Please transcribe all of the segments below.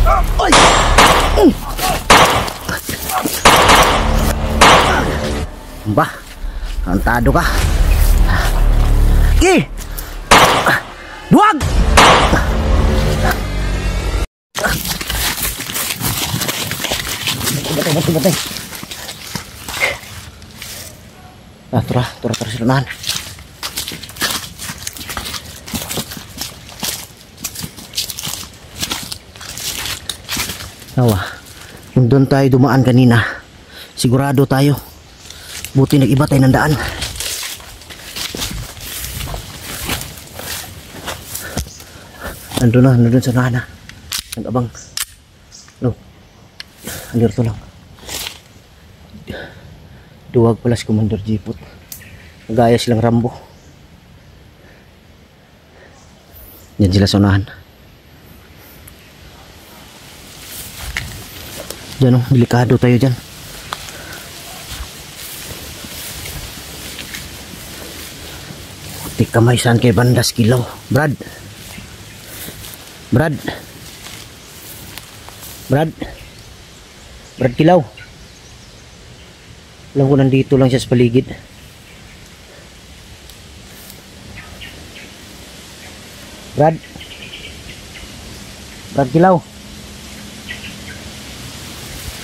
Ay! Ba? Antado ka. Ki! Duwag! Batay. Tura silunahan. Nawa, kung doon tayo dumaan kanina, sigurado tayo. Buti nag-iba tayo ng daan. Nandun sa nana. Nag-abang. No. Alirto lang. Duwag pala si Commander Jipot. Nagaya silang Rambo. Yan sila sa unahan. Diyan oh, delikado tayo dyan. Putik kamay saan kay Bandas Kilaw. Brad Kilaw. Alam ko nandito lang siya sa paligid. Brad Kilaw.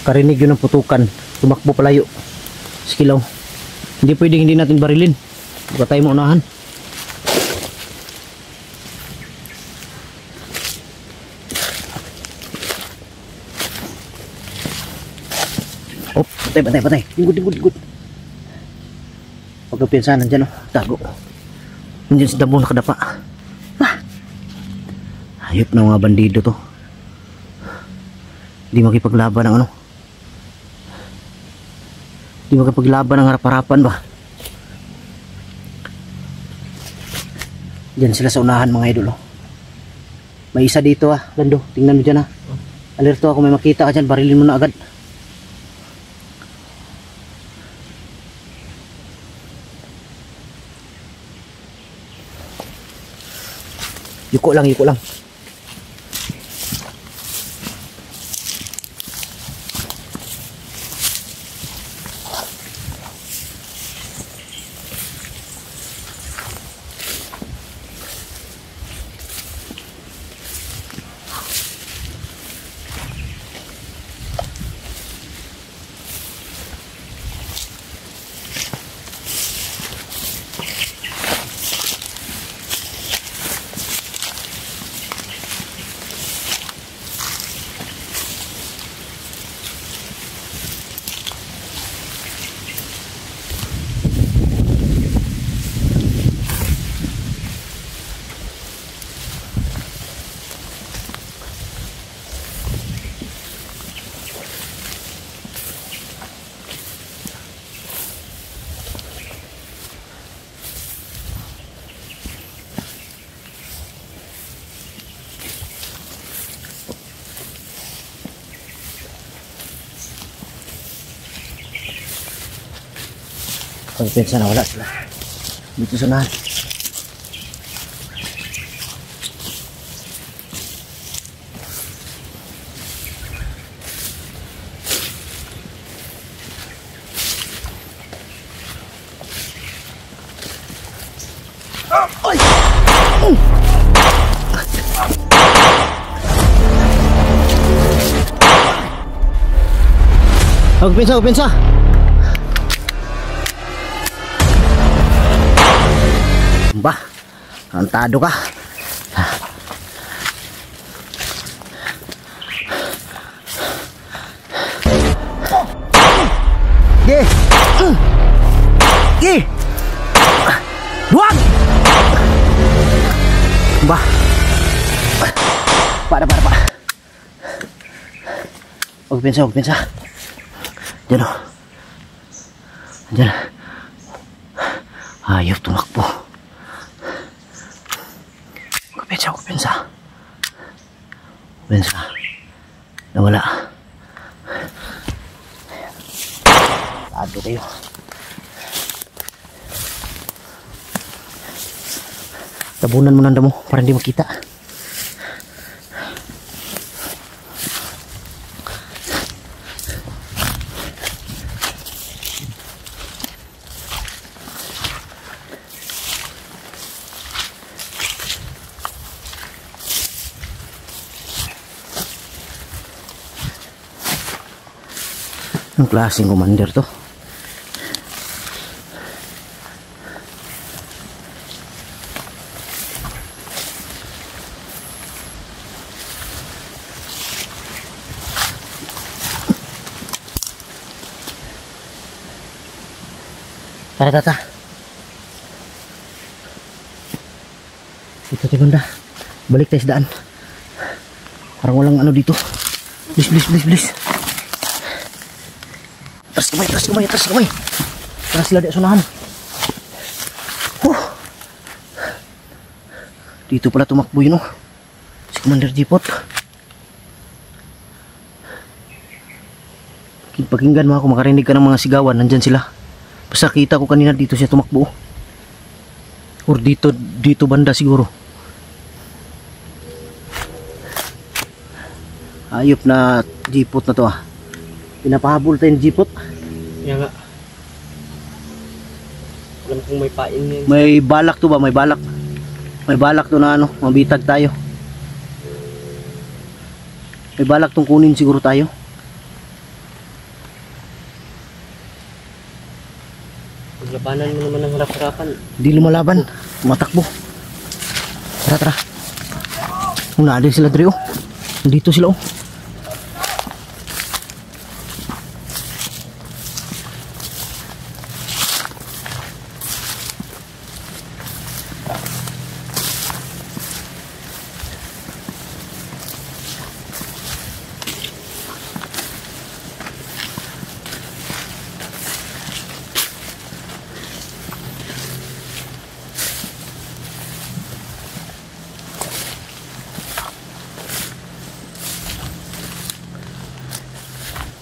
Karinig yun ng putukan. Tumakbo palayo sa Kilaw. Hindi pwedeng hindi natin barilin. Baka tayo maunahan. Oh, patay. Lingkod. Pagkapiansa nandyan oh, tago. Nandyan sa damo nakadapa. Hayop na mga bandido to. Di makipaglaban ng ano. Di makipaglaban ng harap-harapan ba. Diyan sila sa unahan mga idol oh. May isa dito ah, Lando, tingnan mo dyan ah. Alerto ako, may makita ka dyan, barilin mo na agad. Yuko lang. Pagpensa na wala sila. Dito sa unahan. Ay! Pagpensa. Ba, antado ka. Gi. Duwag. Ba. Para. Pagpensa. Diyan o. Diyan. Ayop tumakbo. Pensa. Nawala. Ado kayo. Tabunan mo ng damo para hindi makita. Anong klaseng commander to? Tara, tata. Ito tayo banda. Balik tayo sa daan. Parang walang ano dito. Please, please, please, please. Taras kamay, taras kamay, taras kamay. Tara sila di sunahan. Dito pala tumakbo yun, oh. Si Commander Jipot. Pakinggan mo ako, makarinig ka ng mga sigawan. Nandyan sila. Basta kita ko kanina dito siya tumakbo. Or dito banda siguro. Ayop na Jipot na to, ah. Pinapahabol tayo ng Jipot. Kaya nga. Alam kong may pain yan. May balak to ba? May balak. May balak to na ano, mabitag tayo. May balak tong kunin siguro tayo. Paglabanan mo naman ng harap-harapan. Hindi lumalaban. Tumatakbo. Tara, tara. Una din sila, Dre, oh. Nandito sila, oh.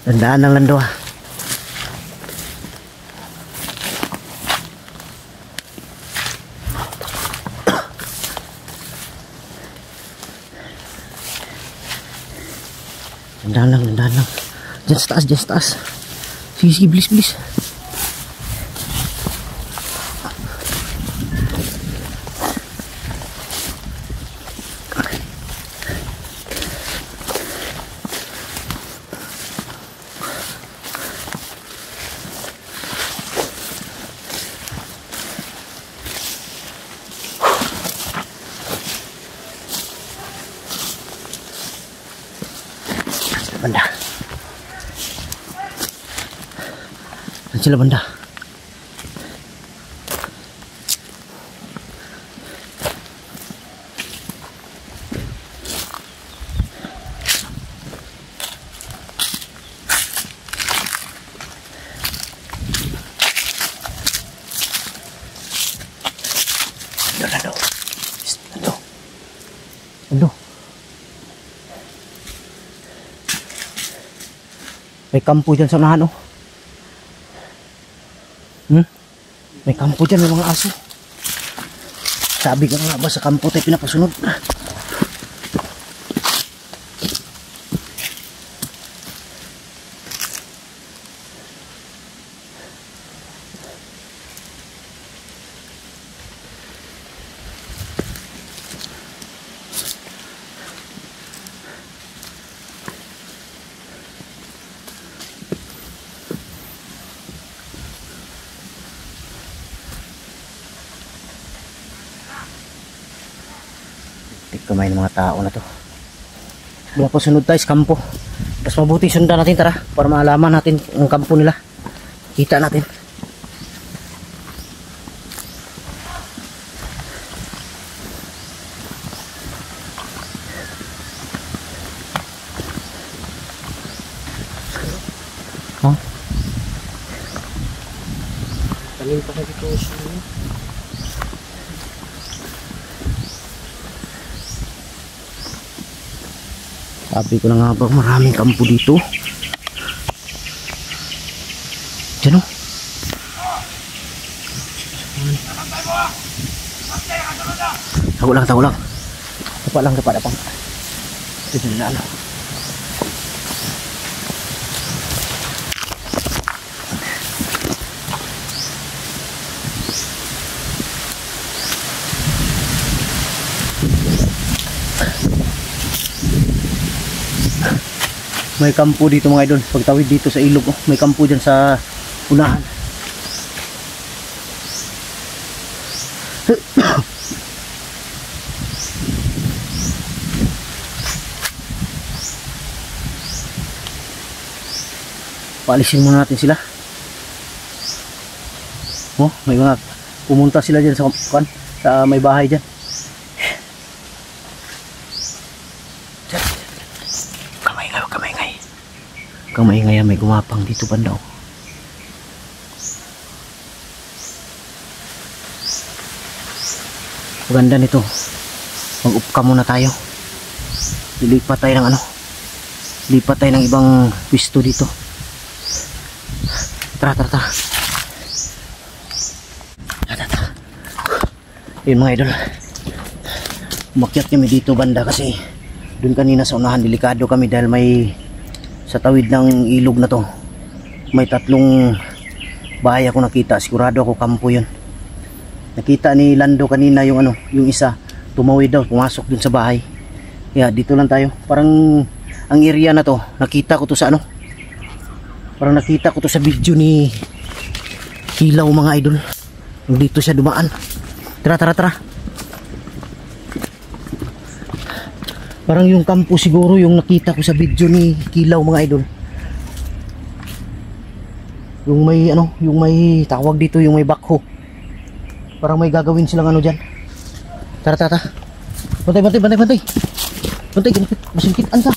Tandaan ng lando, ah. Tandaan lang, tandaan lang. Diyan sa taas, diyan sa taas. Sige, sige, bilis, bilis. Banda. Saan sila banda? Lando. Lando. Lando. May kampo dyan sa unahan, oh. May kampo dyan, may mga aso. Sabi ko nga ba sa kampo tayo pinapasunod. Kamay ng mga tao na to. Wala po, sunod tayo sa kampo. Mas mabuti sundan natin, tara, para maalaman natin ang kampo nila. Kita natin. Huh? Tanim pa sa dito. Sabi ko na nga ba, maraming kampo dito. Diyan, oh. Tago lang, tago lang. Dapat lang, dapat. Ito na lang. May kampo dito mga idol. Pagtawid dito sa ilog, oh, may kampo dyan sa unahan. Paalisin muna natin sila. Oh, may mga pumunta sila dyan sa may bahay dyan. Kamaingay, may gumapang dito banda. Maganda nito. Mag-upka muna tayo. Lilipat tayo ng lipat tayo ng ibang pwesto dito. Tara. Yun mga idol. Umakyat kami dito banda kasi dun kanina sa unahan delikado kami dahil may sa tawid ng ilog na to may 3 bahay ako nakita. Sigurado ako kampo yun. Nakita ni Lando kanina yung yung isa tumawid daw, pumasok dun sa bahay. Kaya dito lang tayo. Parang ang area na to nakita ko to sa parang nakita ko to sa video ni Kilaw mga idol. Dito siya dumaan. Tara. Parang yung kampo siguro yung nakita ko sa video ni Kilaw mga idol. Yung may yung may tawag dito, yung may backhoe. Parang may gagawin silang dyan. Tara. Bantay. Bantay, ginipit. Masingkit, anta.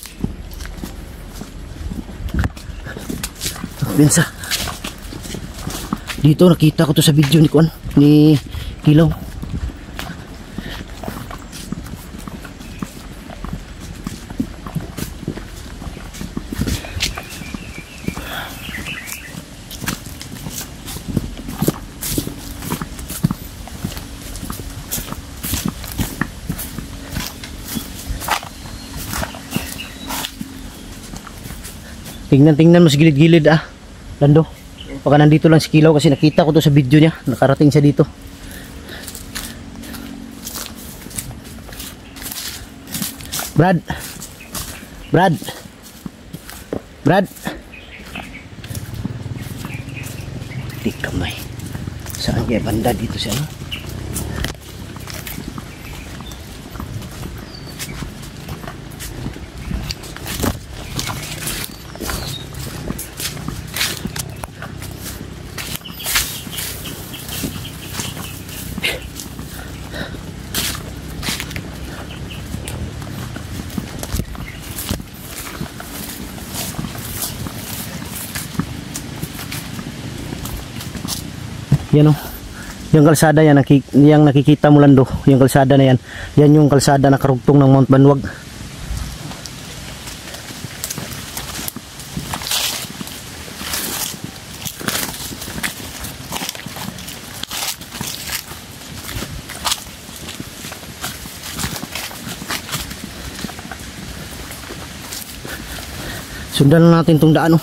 Bensa. Dito nakita ko to sa video ni Kilaw. Tingnan mo sa gilid-gilid Lando. Baka nandito lang si Kilaw kasi nakita ko to sa video niya. Nakarating siya dito. Brad. Di kamay. Saan kaya banda dito siya Yan yung kalsada yan, yung nakikita mo Lando, yung kalsada na yan, yan yung kalsada na karugtong ng Mount Banwag. Sundan na natin itong daan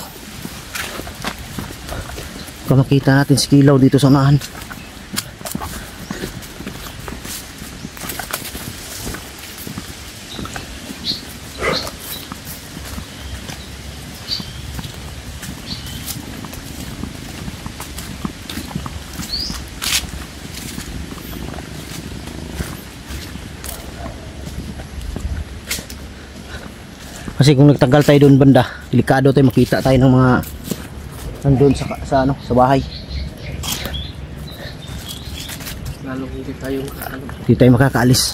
Baka makita natin si Kilaw dito sa unahan. Kasi kung nagtagal tayo doon banda, delikado tayo makita tayo ng mga nandun sa bahay. Lalo hindi tayo Hindi tayo makakaalis.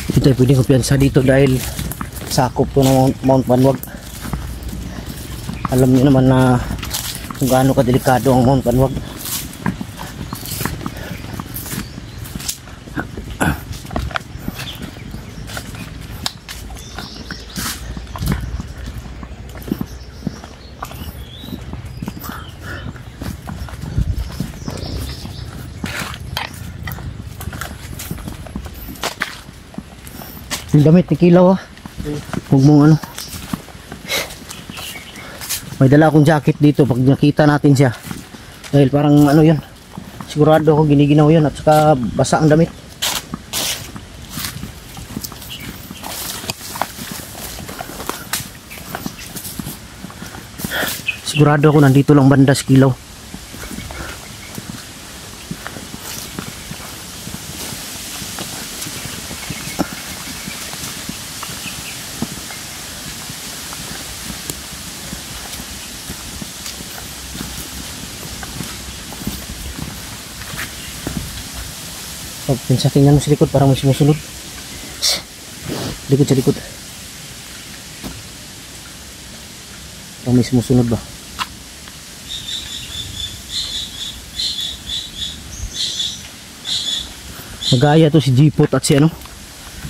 Hindi tayo pwedeng kumpiyansa dito dahil sakop to ng Mount Banwag. Alam niyo naman na kung gaano kadelikado ang Mount Banwag. Yung damit ni Kilaw huwag mong may dala akong jacket dito pag nakita natin siya dahil parang yun Sigurado ako giniginaw yun at saka basa ang damit. Sigurado ako nandito lang banda sa Kilaw. Pag pinsa tingnan mo sa likod parang may sumusunod. Likod sa likod. Parang may sumusunod ba? Magaya to si Jipot at si ano?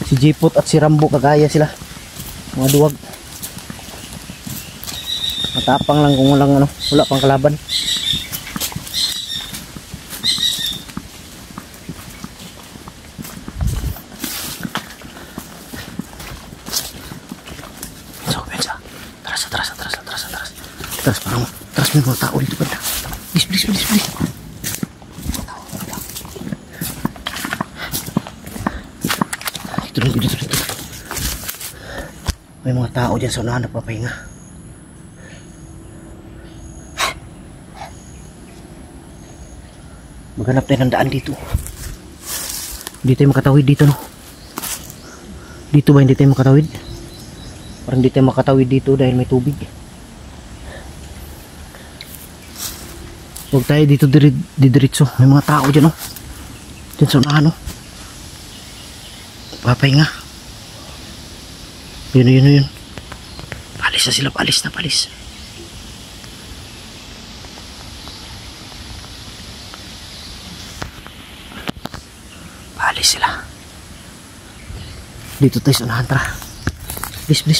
Si Jipot at si Rambo, kagaya sila. Mga duwag. Matapang lang kung walang ano, wala pang kalaban. Atras, parang atras may mga tao dito banda. Please. Dito. May mga tao dyan sa unahan nagpapahinga. Maghanap tayo ng daan dito. Hindi tayo makatawid dito, no? Dito ba hindi tayo makatawid? Parang hindi tayo makatawid dito dahil may tubig. Huwag tayo dito didiritso. May mga tao dyan, no? Dyan sa unahan, no? Papahinga. Yun. Palis na sila, palis. Palis sila. Dito tayo sa unahan, tara. Please.